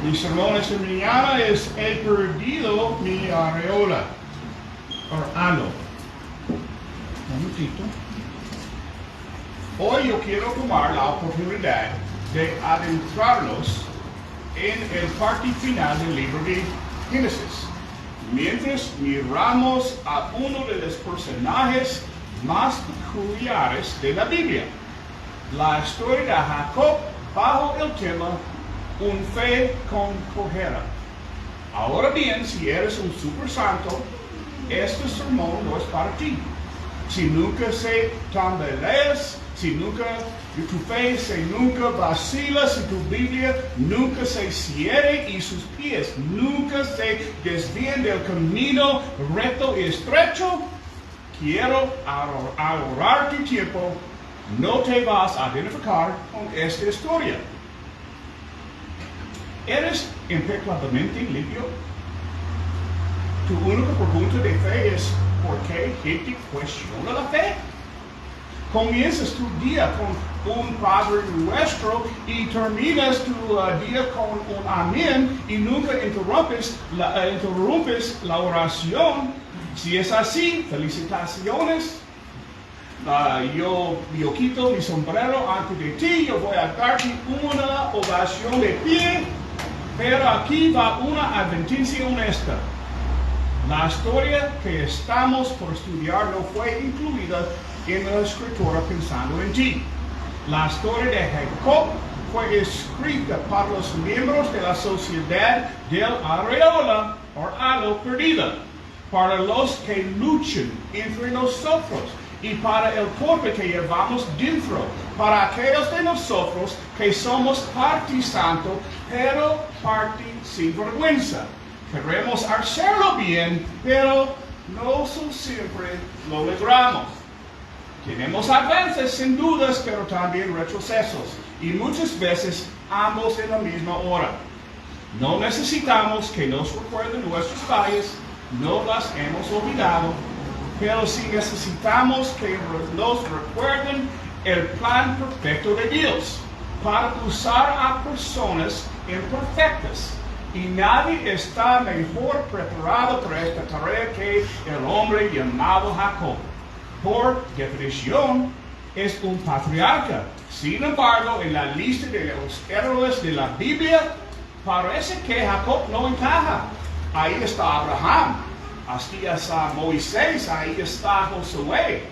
Mi sermón esta mañana es He perdido mi areola, o halo. Un momentito. Hoy yo quiero tomar la oportunidad de adentrarnos en el parte final del libro de Génesis, mientras miramos a uno de los personajes más peculiares de la Biblia, la historia de Jacob bajo el tema Un fe con cojera. Ahora bien, si eres un super santo, este sermón no es para ti. Si nunca se tambaleas, si nunca tu fe se nunca vacila, si tu Biblia nunca se cierre y sus pies nunca se desvíen del camino recto y estrecho, quiero ahorrar tu tiempo. No te vas a identificar con esta historia. ¿Eres implacablemente limpio? Tu única pregunta de fe es ¿por qué gente cuestiona la fe? Comienzas tu día con un Padre Nuestro y terminas tu día con un Amén y nunca interrumpes la oración. Si es así, felicitaciones. Yo quito mi sombrero ante de ti, yo voy a darte una ovación de pie, pero aquí va una advertencia honesta. La historia que estamos por estudiar no fue incluida en la escritura pensando en ti. La historia de Jacob fue escrita para los miembros de la sociedad del areola o halo perdida, para los que luchan entre nosotros y para el cuerpo que llevamos dentro, para aquellos de nosotros que somos parte santo, pero parte sin vergüenza. Queremos hacerlo bien, pero no siempre lo logramos. Tenemos avances sin dudas, pero también retrocesos, y muchas veces ambos en la misma hora. No necesitamos que nos recuerden nuestras fallas, no las hemos olvidado, pero sí necesitamos que nos recuerden el plan perfecto de Dios para usar a personas imperfectas. Y nadie está mejor preparado para esta tarea que el hombre llamado Jacob. Por definición, es un patriarca. Sin embargo, en la lista de los héroes de la Biblia, parece que Jacob no encaja. Ahí está Abraham, así está Moisés, ahí está Josué,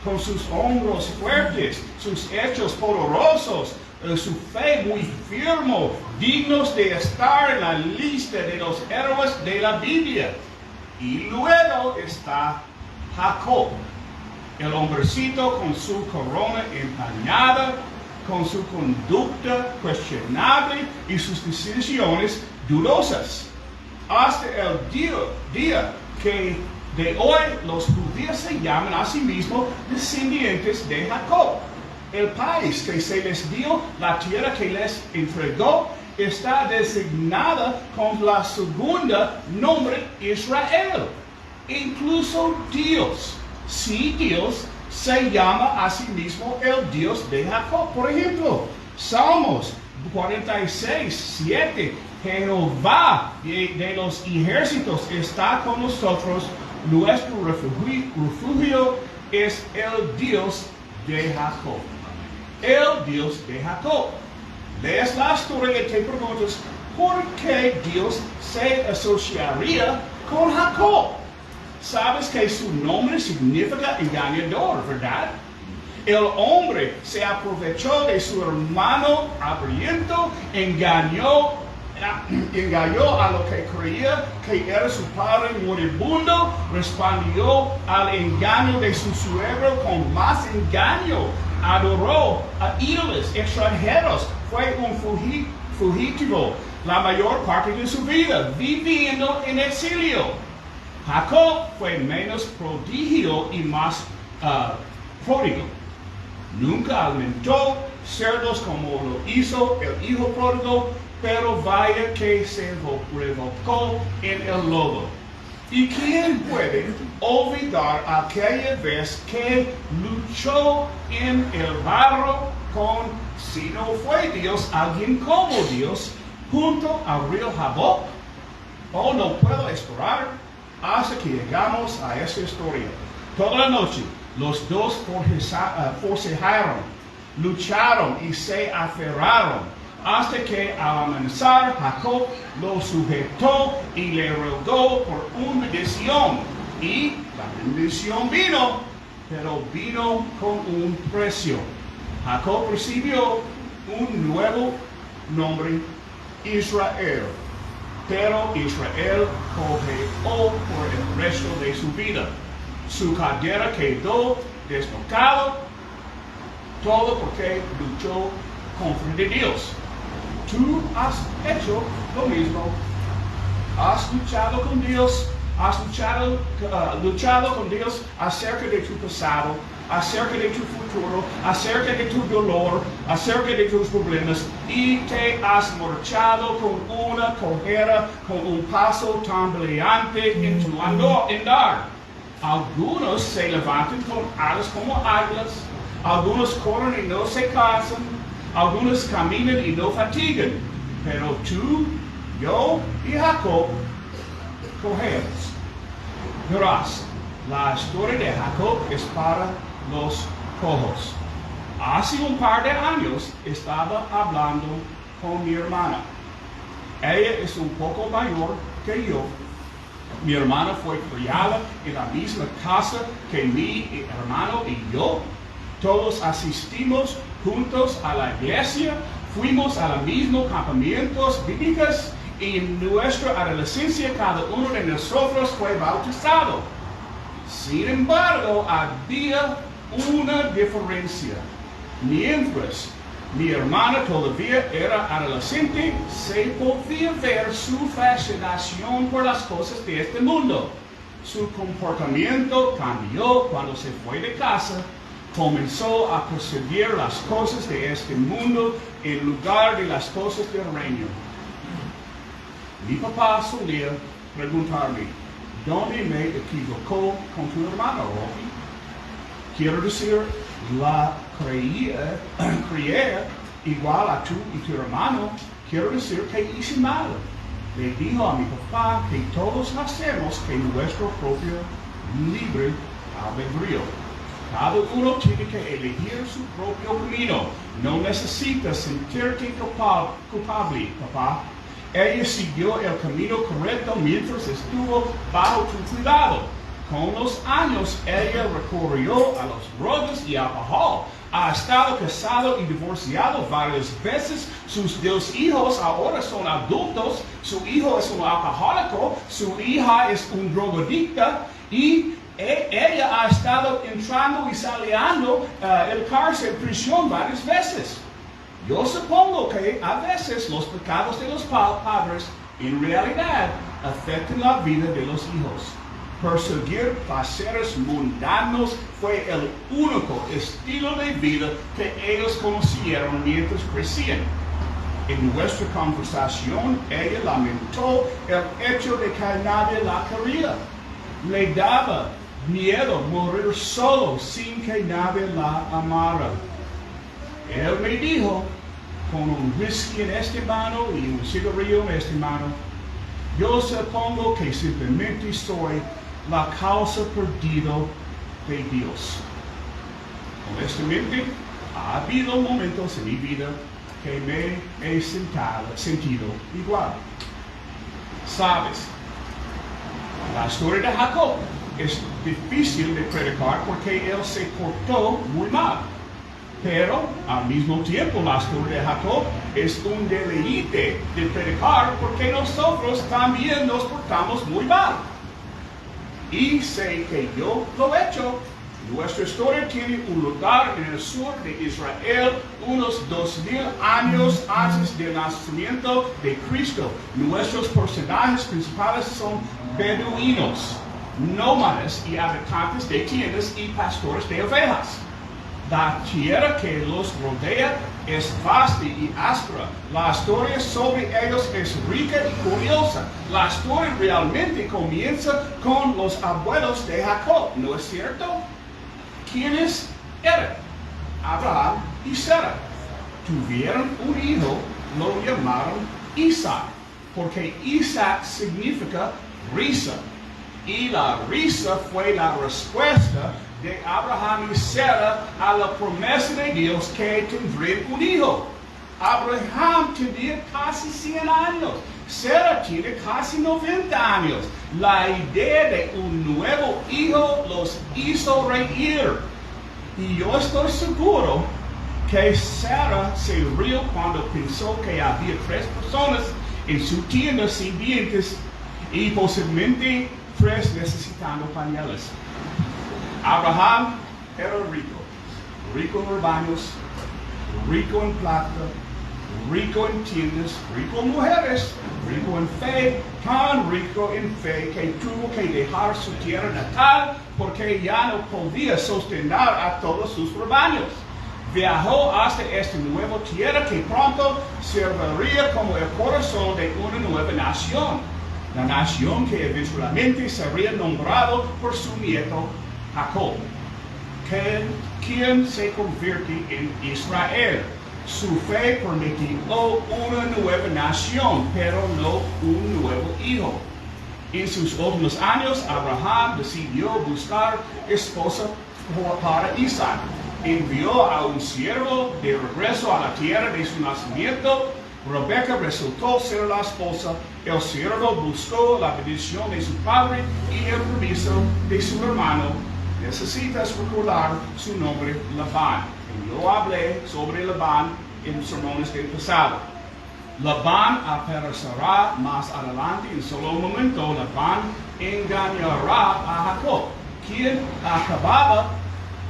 con sus hombros fuertes, sus hechos poderosos, su fe muy firme, dignos de estar en la lista de los héroes de la Biblia. Y luego está Jacob, el hombrecito con su corona empañada, con su conducta cuestionable y sus decisiones dudosas. Hasta el día que de hoy los judíos se llaman a sí mismos descendientes de Jacob. El país que se les dio, la tierra que les entregó, está designada con la segunda nombre Israel. Incluso Dios, sí, Dios se llama a sí mismo el Dios de Jacob. Por ejemplo, Salmos 46:7, Jehová de los ejércitos está con nosotros, nuestro refugio es el Dios de Jacob. El Dios de Jacob. Lees la historia y te preguntas, ¿por qué Dios se asociaría con Jacob? Sabes que su nombre significa engañador, ¿verdad? El hombre se aprovechó de su hermano hambriento, engañó a lo que creía que era su padre moribundo, respondió al engaño de su suegro con más engaño, adoró a ídolos extranjeros, fue un fugitivo la mayor parte de su vida, viviendo en exilio. Jacob fue menos prodigio y más pródigo. Nunca alimentó cerdos como lo hizo el hijo pródigo, pero vaya que se revocó en el lodo. ¿Y quién puede olvidar aquella vez que luchó en el barro con, si no fue Dios, alguien como Dios, junto al río Jaboc. Oh, no puedo esperar hasta que llegamos a esta historia. Toda la noche los dos forcejaron, lucharon y se aferraron, hasta que al amanecer Jacob lo sujetó y le rogó por una bendición. Y la bendición vino, pero vino con un precio. Jacob recibió un nuevo nombre, Israel. Pero Israel cojeó por el resto de su vida. Su cadera quedó deslocada, todo porque luchó contra de Dios. Tú has hecho lo mismo. Has luchado con Dios, has luchado con Dios acerca de tu pasado, acerca de tu futuro, acerca de tu dolor, acerca de tus problemas, y te has marchado con una cojera, con un paso tambaleante en tu andar. Algunos se levantan con alas como águilas, algunos corren y no se cansan, algunos caminan y no fatigan, pero tú, yo y Jacob cogemos. Verás, la historia de Jacob es para los cojos. Hace un par de años estaba hablando con mi hermana. Ella es un poco mayor que yo. Mi hermana fue criada en la misma casa que mi hermano y yo. Todos asistimos juntos a la iglesia, fuimos a los mismos campamentos bíblicos y en nuestra adolescencia cada uno de nosotros fue bautizado. Sin embargo, había una diferencia. Mientras mi hermana todavía era adolescente, se podía ver su fascinación por las cosas de este mundo. Su comportamiento cambió cuando se fue de casa. Comenzó a perseguir las cosas de este mundo en lugar de las cosas del reino. Mi papá solía preguntarme, ¿dónde me equivocó con tu hermano, Rocky? Quiero decir, la creía igual a tú y tu hermano. Quiero decir que hice mal. Le dijo a mi papá que todos hacemos que nuestro propio libre albedrío. Cada uno tiene que elegir su propio camino. No necesitas sentirte culpable, papá. Ella siguió el camino correcto mientras estuvo bajo tu cuidado. Con los años, ella recurrió a los drogas y alcohol. Ha estado casado y divorciado varias veces. Sus dos hijos ahora son adultos. Su hijo es un alcohólico. Su hija es un drogadicta. Y ella ha estado entrando y saliendo el cárcel, prisión varias veces. Yo supongo que a veces los pecados de los padres en realidad afectan la vida de los hijos. Perseguir placeres mundanos fue el único estilo de vida que ellos conocieron mientras crecían. En nuestra conversación, ella lamentó el hecho de que nadie la quería. Le daba miedo morir solo sin que nadie la amara. Él me dijo, con un whisky en esta mano y un cigarrillo en esta mano, yo supongo que simplemente soy la causa perdida de Dios. Honestamente, ha habido momentos en mi vida que me he sentido igual. Sabes, la historia de Jacob es difícil de predicar porque él se portó muy mal. Pero al mismo tiempo la historia de Jacob es un deleite de predicar porque nosotros también nos portamos muy mal. Y sé que yo lo he hecho. Nuestra historia tiene un lugar en el sur de Israel unos 2000 años antes del nacimiento de Cristo. Nuestros personajes principales son beduinos, nómadas y habitantes de tiendas y pastores de ovejas. La tierra que los rodea es vasta y áspera. La historia sobre ellos es rica y curiosa. La historia realmente comienza con los abuelos de Jacob, ¿no es cierto? ¿Quiénes eran? Abraham y Sara. Tuvieron un hijo, lo llamaron Isaac, porque Isaac significa risa. Y la risa fue la respuesta de Abraham y Sara a la promesa de Dios que tendría un hijo. Abraham tenía casi 100 años, Sara tiene casi 90 años. La idea de un nuevo hijo los hizo reír. Y yo estoy seguro que Sara se rió cuando pensó que había 3 personas en su tienda sin dientes y posiblemente 3 necesitando pañales. Abraham era rico en rebaños, rico en plata, rico en tiendas, rico en mujeres, rico en fe, tan rico en fe que tuvo que dejar su tierra natal porque ya no podía sostener a todos sus rebaños. Viajó hasta esta nueva tierra que pronto serviría como el corazón de una nueva nación. La nación que eventualmente sería nombrado por su nieto Jacob, quien se convierte en Israel. Su fe permitió una nueva nación, pero no un nuevo hijo. En sus últimos años, Abraham decidió buscar esposa para Isaac. Envió a un siervo de regreso a la tierra de su nacimiento. Rebeca resultó ser la esposa. El siervo buscó la bendición de su padre y el permiso de su hermano. Necesitas recordar su nombre, Labán. Yo hablé sobre Labán en sermones del pasado. Labán aparecerá más adelante en solo un momento. Labán engañará a Jacob, quien acababa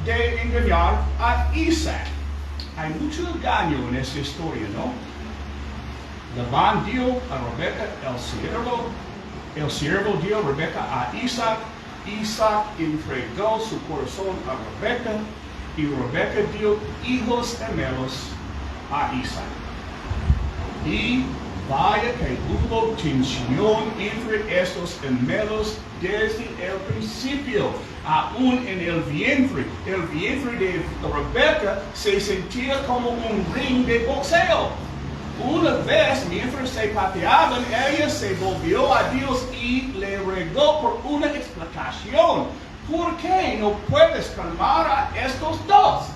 de engañar a Isaac. Hay mucho engaño en esta historia, ¿no? Labán dio a Rebeca el siervo dio a Rebeca a Isaac. Isaac entregó su corazón a Rebeca y Rebeca dio hijos gemelos a Isaac. Y vaya que hubo tensión entre estos gemelos desde el principio, aún en el vientre. El vientre de Rebeca se sentía como un ring de boxeo. Una vez, mientras se pateaban, ella se volvió a Dios y le rogó por una explicación. ¿Por qué no puedes calmar a estos dos?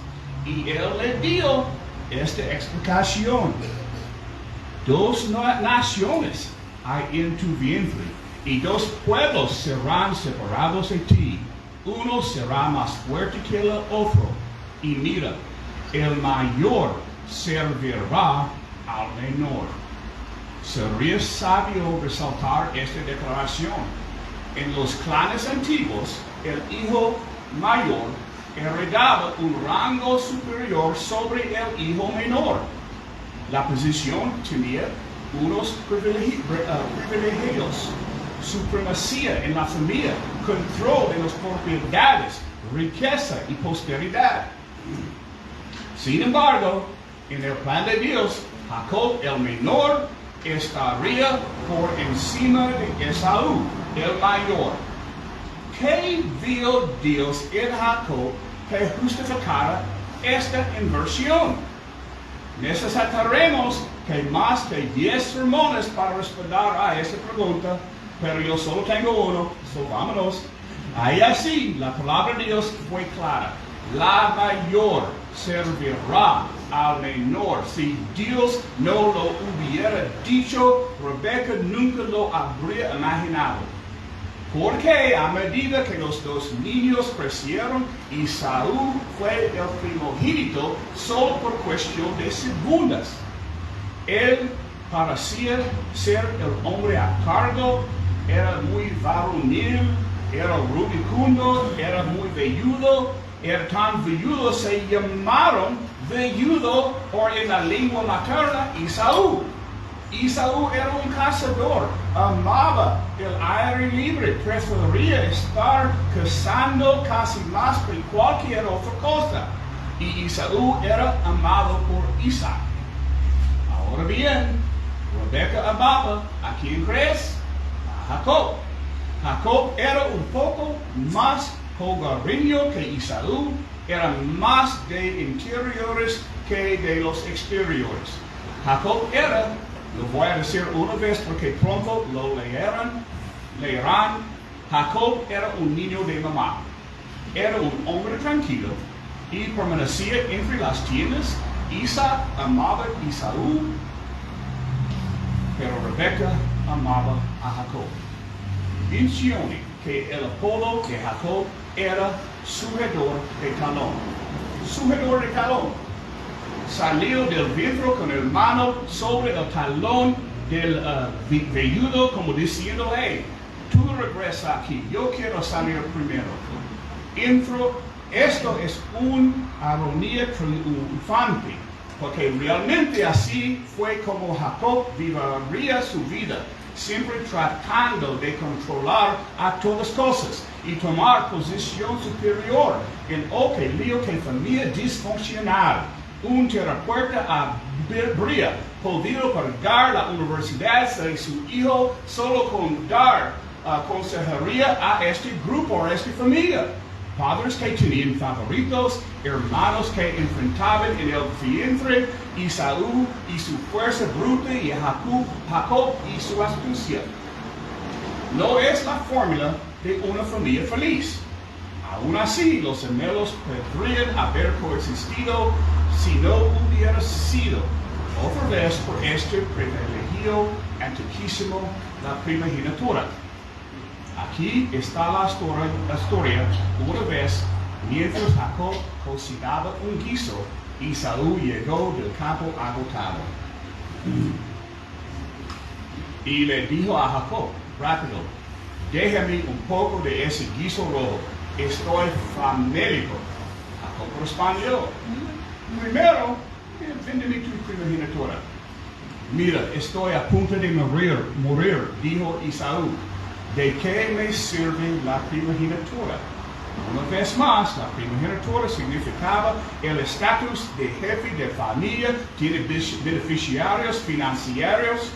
Y él le dio esta explicación. 2 naciones hay en tu vientre, y 2 pueblos serán separados de ti. Uno será más fuerte que el otro. Y mira, el mayor servirá al menor. Sería sabio resaltar esta declaración. En los clanes antiguos, el hijo mayor heredaba un rango superior sobre el hijo menor. La posición tenía unos privilegios, supremacía en la familia, control de las propiedades, riqueza y posteridad. Sin embargo, en el plan de Dios, Jacob el menor estaría por encima de Esaú el mayor. ¿Qué vio Dios en Jacob que justificara esta inversión? Necesitaremos que más de 10 sermones para responder a esta pregunta, pero yo solo tengo uno, so vámonos. Ahí así, la palabra de Dios fue clara. La mayor servirá al menor. Si Dios no lo hubiera dicho, Rebeca nunca lo habría imaginado. Porque a medida que los 2 niños crecieron, Esaú fue el primogénito solo por cuestión de segundos. Él parecía ser el hombre a cargo, era muy varonil, era rubicundo, era muy velludo, era tan velludo, se llamaron velludo, o en la lengua materna, Esaú. Esaú era un cazador, amaba el aire libre, prefería estar cazando casi más que cualquier otra cosa. Y Esaú era amado por Isaac. Ahora bien, Rebeca amaba, ¿a quién crees? A Jacob. Jacob era un poco más hogareño que Esaú, era más de interiores que de los exteriores. Jacob era Lo voy a decir una vez porque pronto lo leerán. Jacob era un niño de mamá. Era un hombre tranquilo y permanecía entre las tiendas. Isaac amaba a Esaú, pero Rebeca amaba a Jacob. Mencione que el apodo de Jacob era sujedor de talón. Sujedor de talón. Salió del vientre con el mano sobre el talón del velludo, como diciendo, hey, tú regresa aquí, yo quiero salir primero. Esto es una ironía triunfante, porque realmente así fue como Jacob viviría su vida, siempre tratando de controlar a todas cosas y tomar posición superior en lío que familia disfuncional. Un terapeuta habría podido pagar la universidad de su hijo solo con dar consejería a este grupo, a esta familia. Padres que tenían favoritos, hermanos que enfrentaban en el vientre, Esaú y su fuerza bruta y Jacob y su astucia. No es la fórmula de una familia feliz. Aún así, los gemelos podrían haber coexistido si no hubiera sido otra vez por este privilegio antiquísimo, la primogenitura. Aquí está la historia. Una vez, mientras Jacob cocinaba un guiso, Esaú llegó del campo agotado. Y le dijo a Jacob, rápido, déjame un poco de ese guiso rojo. Estoy famélico. Jacob respondió, primero, véndeme tu primogenitura. Mira, estoy a punto de morir, dijo Esaú. ¿De qué me sirve la primogenitura? Una vez más, la primogenitura significaba el estatus de jefe de familia, tiene beneficiarios financieros,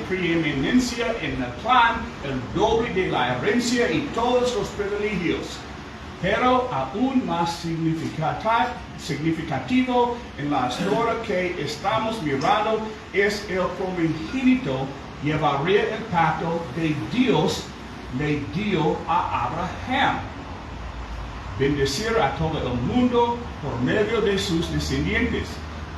preeminencia en el clan, el doble de la herencia y todos los privilegios. Pero aún más significativo en la historia que estamos mirando es el primogénito llevaría el pacto de Dios le dio a Abraham. Bendecir a todo el mundo por medio de sus descendientes.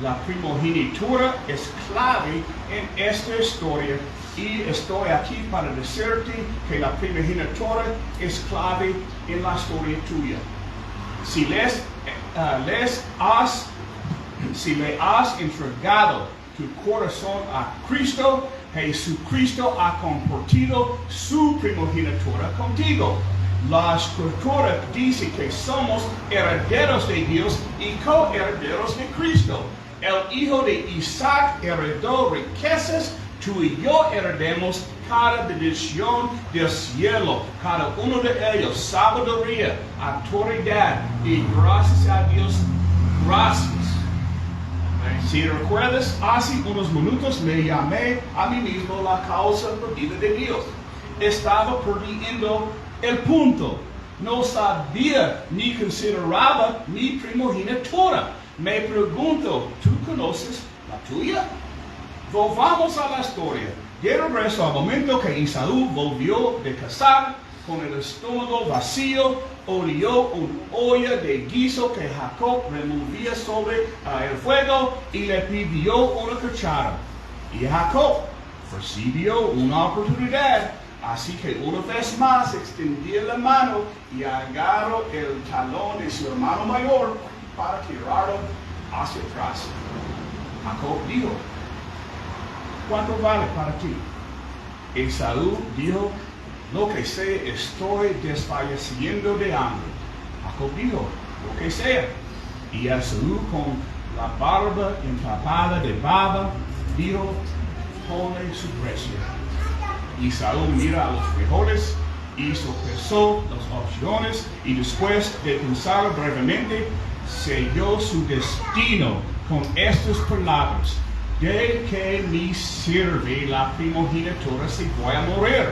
La primogenitura es clave en esta historia y estoy aquí para decirte que la primogenitura es clave en la historia tuya. Si le has entregado tu corazón a Cristo, Jesucristo ha compartido su primogenitura contigo. La escritura dice que somos herederos de Dios y coherederos de Cristo. El hijo de Isaac heredó riquezas, tú y yo heredemos cada bendición del cielo, cada uno de ellos, sabiduría, autoridad y gracias a Dios, gracias. Si recuerdas, hace unos minutos me llamé a mí mismo la causa perdida de Dios. Estaba perdiendo el punto. No sabía ni consideraba mi primogenitura. Me pregunto, ¿tú conoces la tuya? Volvamos a la historia. De regreso al momento que Esaú volvió de cazar, con el estómago vacío, olió una olla de guiso que Jacob removía sobre el fuego y le pidió una cuchara. Y Jacob recibió una oportunidad, así que una vez más extendió la mano y agarró el talón de su hermano mayor para tirarlo hacia atrás. Jacob dijo, ¿cuánto vale para ti? Esaú dijo, lo que sea, estoy desfalleciendo de hambre. Jacob dijo, lo que sea. Y Esaú, con la barba empapada de baba, dijo, ponle su precio. Esaú mira a los frijoles y sopesó las opciones y después de pensar brevemente, selló su destino con estas palabras. ¿De qué me sirve la primogenitura si voy a morir?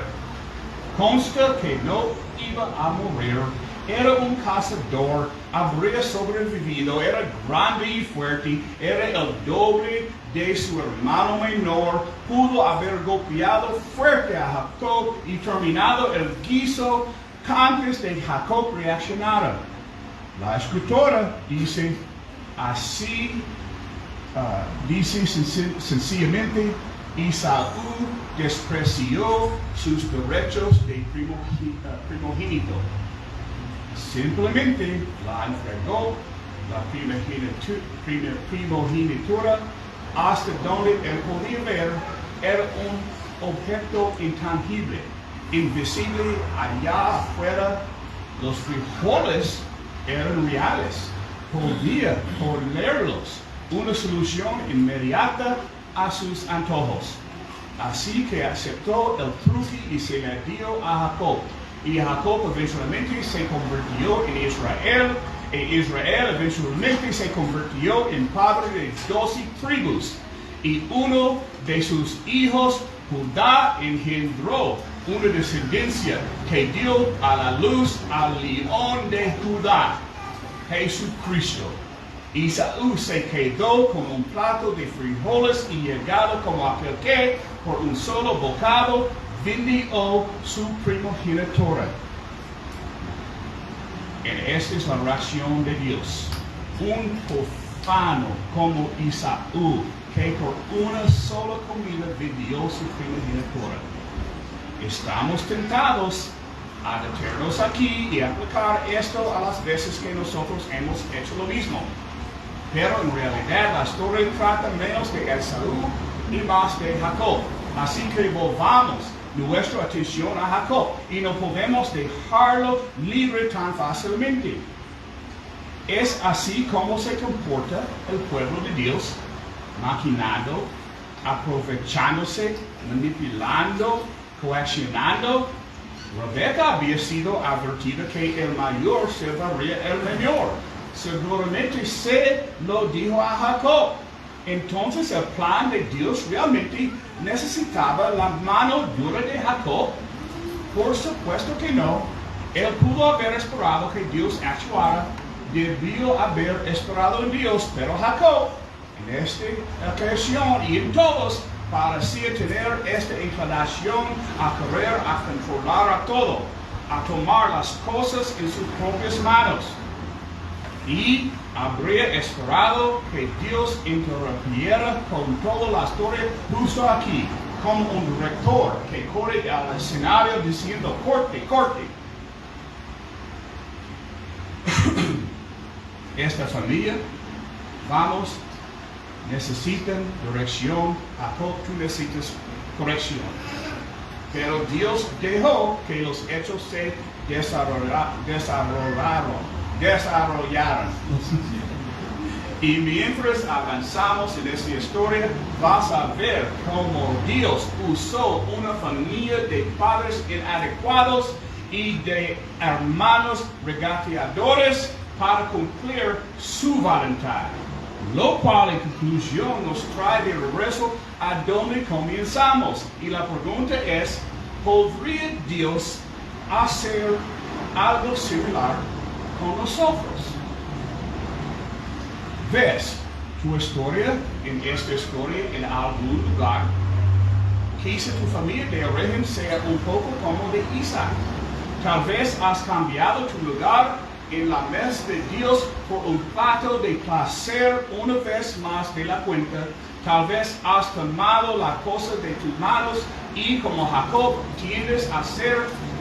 Consta que no iba a morir Era un cazador, habría sobrevivido, era grande y fuerte, era el doble de su hermano menor, pudo haber golpeado fuerte a Jacob y terminado el guiso antes de Jacob reaccionara. La escritora dice así, dice sencillamente, Esaú despreció sus derechos de primogénito. Simplemente la entregó la primogenitura hasta donde él podía ver. Era un objeto intangible, invisible. Allá afuera los frijoles eran reales, podía ponerlos una solución inmediata a sus antojos. Así que aceptó el truque y se le dio a Jacob. Y Jacob eventualmente se convirtió en Israel, e Israel eventualmente se convirtió en padre de 12 tribus. Y uno de sus hijos, Judá, engendró una descendencia que dio a la luz al león de Judá, Jesucristo. Esaú se quedó con un plato de frijoles y llegado como aquel que, por un solo bocado, vendió su primogenitura. Esta es la reacción de Dios. Un profano como Esaú, que por una sola comida vendió su primogenitura. Estamos tentados a detenernos aquí y aplicar esto a las veces que nosotros hemos hecho lo mismo. Pero en realidad la historia trata menos de Esaú y más de Jacob. Así que volvamos nuestra atención a Jacob y no podemos dejarlo libre tan fácilmente. Es así como se comporta el pueblo de Dios, maquinando, aprovechándose, manipulando, coaccionando. Rebeca había sido advertida que el mayor salvaría el menor. Seguramente se lo dijo a Jacob. Entonces el plan de Dios realmente necesitaba la mano dura de Jacob. Por supuesto que no. Él pudo haber esperado que Dios actuara, debió haber esperado en Dios, pero Jacob, en esta ocasión y en todos, parecía tener esta inclinación a querer, a controlar a todo, a tomar las cosas en sus propias manos. Y habría esperado que Dios interrumpiera con toda la historia justo aquí, como un rector que corre al escenario diciendo corte, corte. Esta familia, vamos, necesitan dirección. Jacob, tú necesitas corrección. Pero Dios dejó que los hechos se desarrollaron. Y mientras avanzamos en esta historia, vas a ver cómo Dios usó una familia de padres inadecuados y de hermanos regateadores para cumplir su voluntad. Lo cual en conclusión nos trae de regreso a donde comenzamos. Y la pregunta es, ¿podría Dios hacer algo similar con nosotros? ¿Ves tu historia en esta historia en algún lugar? Quizá tu familia de origen sea un poco como de Isaac. Tal vez has cambiado tu lugar en la mesa de Dios por un plato de placer una vez más de la cuenta. Tal vez has tomado la cosa de tus manos y como Jacob tiendes a ser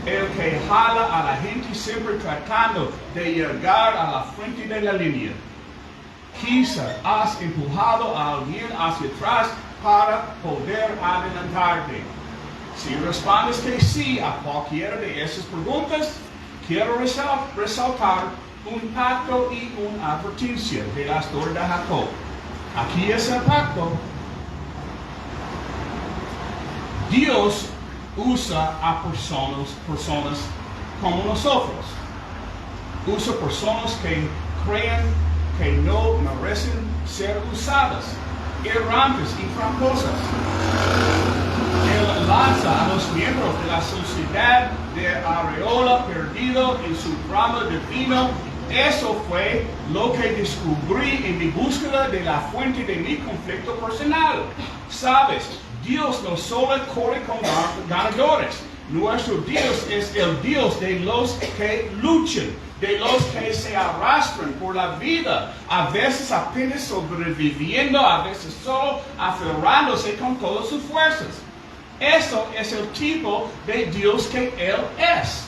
el que jala a la gente siempre tratando de llegar a la frente de la línea. Quizá has empujado a alguien hacia atrás para poder adelantarte. Si respondes que sí a cualquiera de esas preguntas, quiero resaltar un pacto y una advertencia de la historia de Jacob. Aquí es el pacto. Dios usa a personas como nosotros. Usa personas que creen que no merecen ser usadas, errantes y tramposas. él lanza a los miembros de la sociedad de Areola perdido en su drama divino. Eso fue lo que descubrí en mi búsqueda de la fuente de mi conflicto personal. Sabes, Dios no solo corre con ganadores. Nuestro Dios es el Dios de los que luchan, de los que se arrastran por la vida, a veces apenas sobreviviendo, a veces solo aferrándose con todas sus fuerzas. Eso es el tipo de Dios que Él es.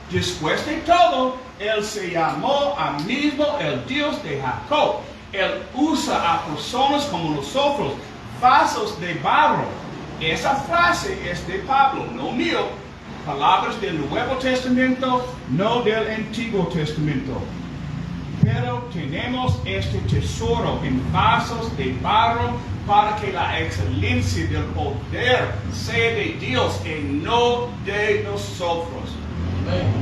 Después de todo, Él se llamó a mismo el Dios de Jacob. Él usa a personas como nosotros, vasos de barro. Esa frase es de Pablo, no mío. Palabras del Nuevo Testamento, no del Antiguo Testamento. Pero tenemos este tesoro en vasos de barro para que la excelencia del poder sea de Dios y no de nosotros.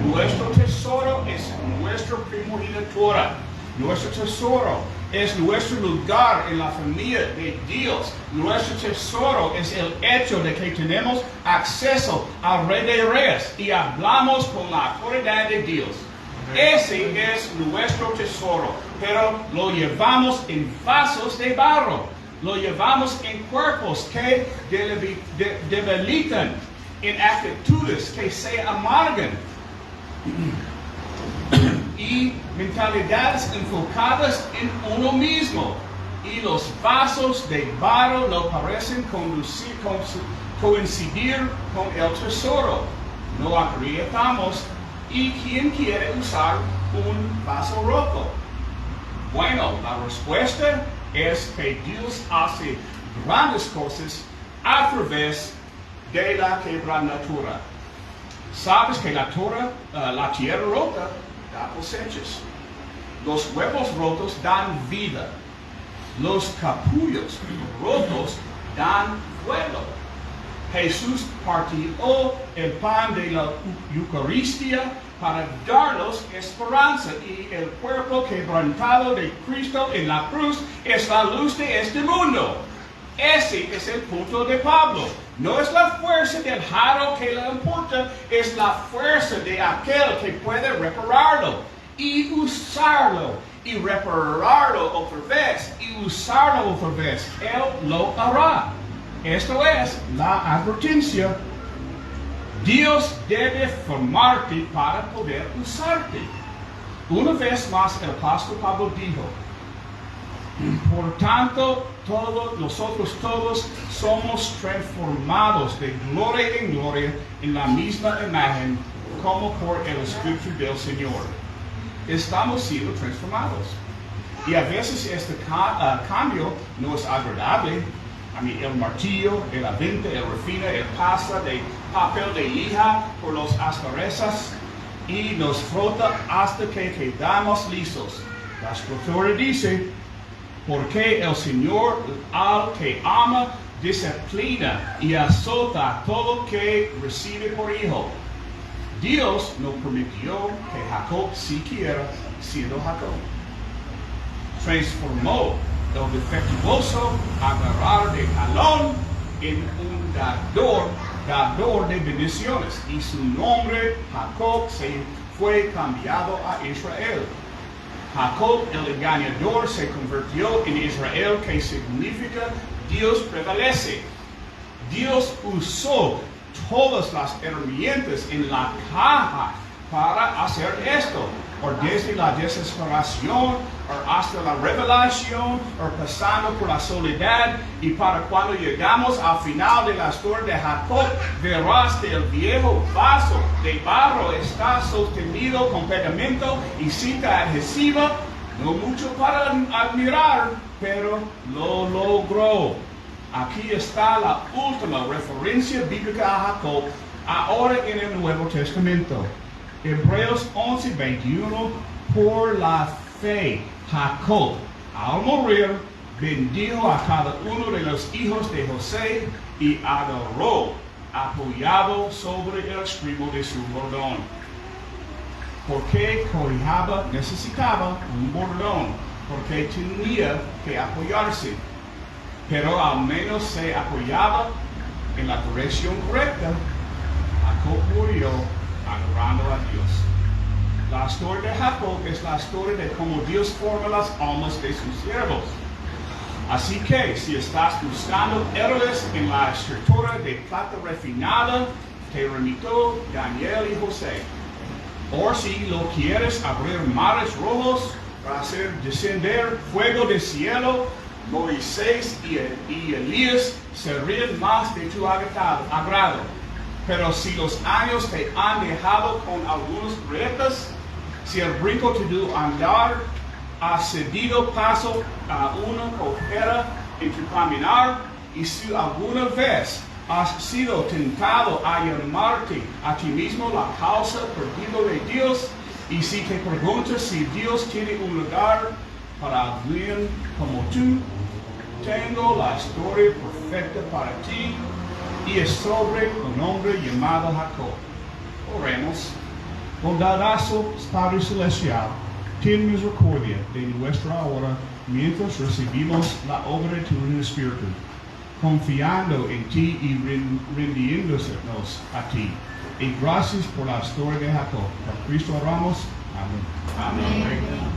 Nuestro tesoro es nuestra primogenitura. Nuestro tesoro es nuestro lugar en la familia de Dios. Nuestro tesoro es el hecho de que tenemos acceso al Rey de Reyes y hablamos con la autoridad de Dios. Ese es nuestro tesoro, pero lo llevamos en vasos de barro. Lo llevamos en cuerpos que debilitan, en actitudes que se amargan y mentalidades enfocadas en uno mismo. Y los vasos de barro no parecen coincidir con el tesoro. No acreditamos. ¿Y quién quiere usar un vaso roto? Bueno, la respuesta es que Dios hace grandes cosas a través de la quebrantura. Sabes que la tierra rota da cosechas. Los huevos rotos dan vida. Los capullos rotos dan vuelo. Jesús partió el pan de la Eucaristía para darnos esperanza, y el cuerpo quebrantado de Cristo en la cruz es la luz de este mundo. Ese es el punto de Pablo. No es la fuerza del jarro que le importa, es la fuerza de aquel que puede repararlo y usarlo y repararlo otra vez y usarlo otra vez. Él lo hará. Esto es la advertencia. Dios debe formarte para poder usarte. Una vez más, el apóstol Pablo dijo: por tanto, nosotros todos somos transformados de gloria en gloria en la misma imagen, como por el Espíritu del Señor. Estamos siendo transformados. Y a veces este cambio no es agradable. El martillo, el avente, el refina, el pasta de papel de lija por los asperezas y nos frota hasta que quedamos listos. La escritura dice: porque el Señor al que ama disciplina y azota a todo que recibe por hijo. Dios no permitió que Jacob siquiera siendo Jacob. Transformó el defectuoso agarrar de jalón en un dador de bendiciones, y su nombre Jacob se fue cambiado a Israel. Jacob el engañador se convirtió en Israel, que significa Dios prevalece. Dios usó todas las herramientas en la caja para hacer esto, o desde la desesperación, o hasta la revelación, o pasando por la soledad, y para cuando llegamos al final de la historia de Jacob, verás que el viejo vaso de barro está sostenido con pegamento y cinta adhesiva. No mucho para admirar, pero lo logró. Aquí está la última referencia bíblica a Jacob, ahora en el Nuevo Testamento. Hebreos 11:21, por la fe, Jacob, al morir, bendijo a cada uno de los hijos de José y adoró, apoyado sobre el estribo de su bordón. Porque Cojaba necesitaba un bordón, porque tenía que apoyarse, pero al menos se apoyaba en la dirección correcta, Jacob murió adorando a Dios. La historia de Jacob es la historia de cómo Dios forma las almas de sus siervos. Así que si estás buscando héroes en la escritura de plata refinada, te remito Daniel y José. O si lo quieres abrir mares rojos para hacer descender fuego del cielo, Moisés y Elías serían más de tu agrado. Pero si los años te han dejado con algunos grietas, si el brinco de tu andar ha cedido paso a una cojera en tu caminar, y si alguna vez has sido tentado a llamarte a ti mismo la causa perdida de Dios, y si te preguntas si Dios tiene un lugar para alguien como tú, tengo la historia perfecta para ti, y es sobre un hombre llamado Jacob. Oremos. Bondadoso Padre Celestial, ten misericordia de nuestra hora mientras recibimos la obra de tu Espíritu, confiando en ti y rindiéndonos a ti. Y gracias por la historia de Jacob. Por Cristo oramos. Amén. Amén.